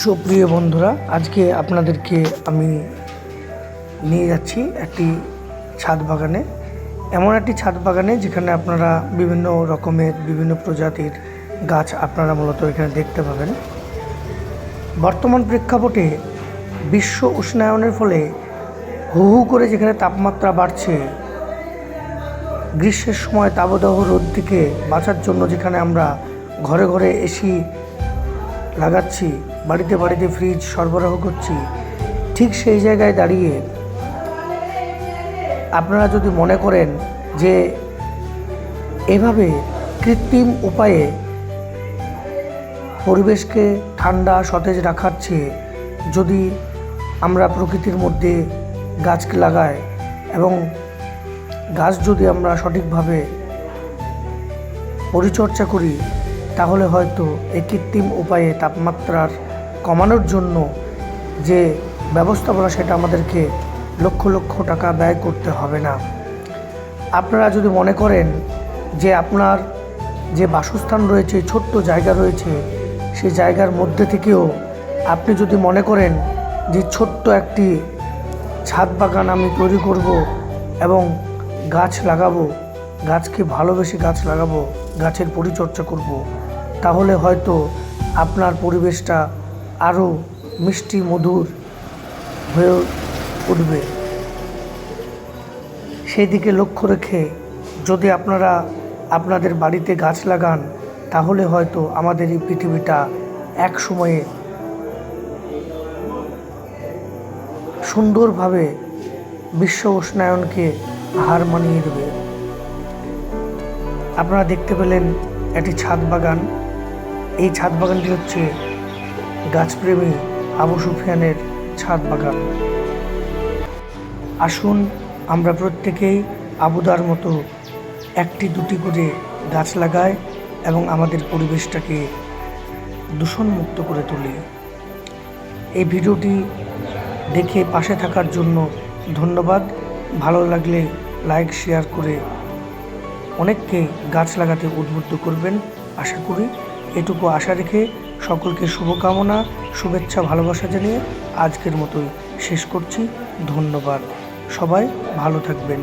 সুপ্রিয় বন্ধুরা, আজকে আপনাদেরকে আমি নিয়ে যাচ্ছি একটি ছাদ বাগানে। এমন একটি ছাদ বাগানে যেখানে আপনারা বিভিন্ন রকমের বিভিন্ন প্রজাতির গাছ আপনারা মূলত এখানে দেখতে পাবেন। বর্তমান প্রেক্ষাপটে বিশ্ব উষ্ণায়নের ফলে হু হু করে যেখানে তাপমাত্রা বাড়ছে, গ্রীষ্মের সময় তাপদাহ রোদ থেকে বাঁচার জন্য যেখানে আমরা ঘরে ঘরে এসি লাগাচ্ছি, বাড়িতে বাড়িতে ফ্রিজ সরবরাহ করছি, ঠিক সেই জায়গায় দাঁড়িয়ে আপনারা যদি মনে করেন যে এভাবে কৃত্রিম উপায়ে পরিবেশকে ঠান্ডা সতেজ রাখার চেয়ে যদি আমরা প্রকৃতির মধ্যে গাছকে লাগাই এবং গাছ যদি আমরা সঠিকভাবে পরিচর্যা করি, তাহলে হয়তো এই কৃত্রিম উপায়ে তাপমাত্রার কমানোর জন্য যে ব্যবস্থাপনা সেটা আমাদেরকে লক্ষ লক্ষ টাকা ব্যয় করতে হবে না। আপনারা যদি মনে করেন যে আপনার যে বাসস্থান রয়েছে, ছোট্ট জায়গা রয়েছে, সেই জায়গার মধ্যে থেকেও আপনি যদি মনে করেন যে ছোট্ট একটি ছাদ বাগান আমি তৈরি করব এবং গাছ লাগাবো, গাছকে ভালোবেসে গাছ লাগাবো, গাছের পরিচর্যা করব, তাহলে হয়তো আপনার পরিবেশটা আরও মিষ্টি মধুর হয়ে উঠবে। সেই দিকে লক্ষ্য রেখে যদি আপনারা আপনাদের বাড়িতে গাছ লাগান, তাহলে হয়তো আমাদের এই পৃথিবীটা এক সময়ে সুন্দরভাবে বিশ্ব উষ্ণায়নকে হার মানিয়ে দেবে। আপনারা দেখতে পেলেন একটি ছাদ বাগান। এই ছাদ বাগানটি হচ্ছে গাছপ্রেমী আবু সুফিয়ানের ছাদ বাগান। আসুন আমরা প্রত্যেকেই আবুদার মতো একটি দুটি করে গাছ লাগাই এবং আমাদের পরিবেশটাকে দূষণমুক্ত করে তুলি। এই ভিডিওটি দেখে পাশে থাকার জন্য ধন্যবাদ। ভালো লাগলে লাইক শেয়ার করে অনেককে গাছ লাগাতে উদ্বুদ্ধ করবেন আশা করি। এটুকু আশা রেখে সকলকে শুভকামনা, শুভেচ্ছা, ভালোবাসা জানিয়ে আজকের মতোই শেষ করছি। ধন্যবাদ। সবাই ভালো থাকবেন।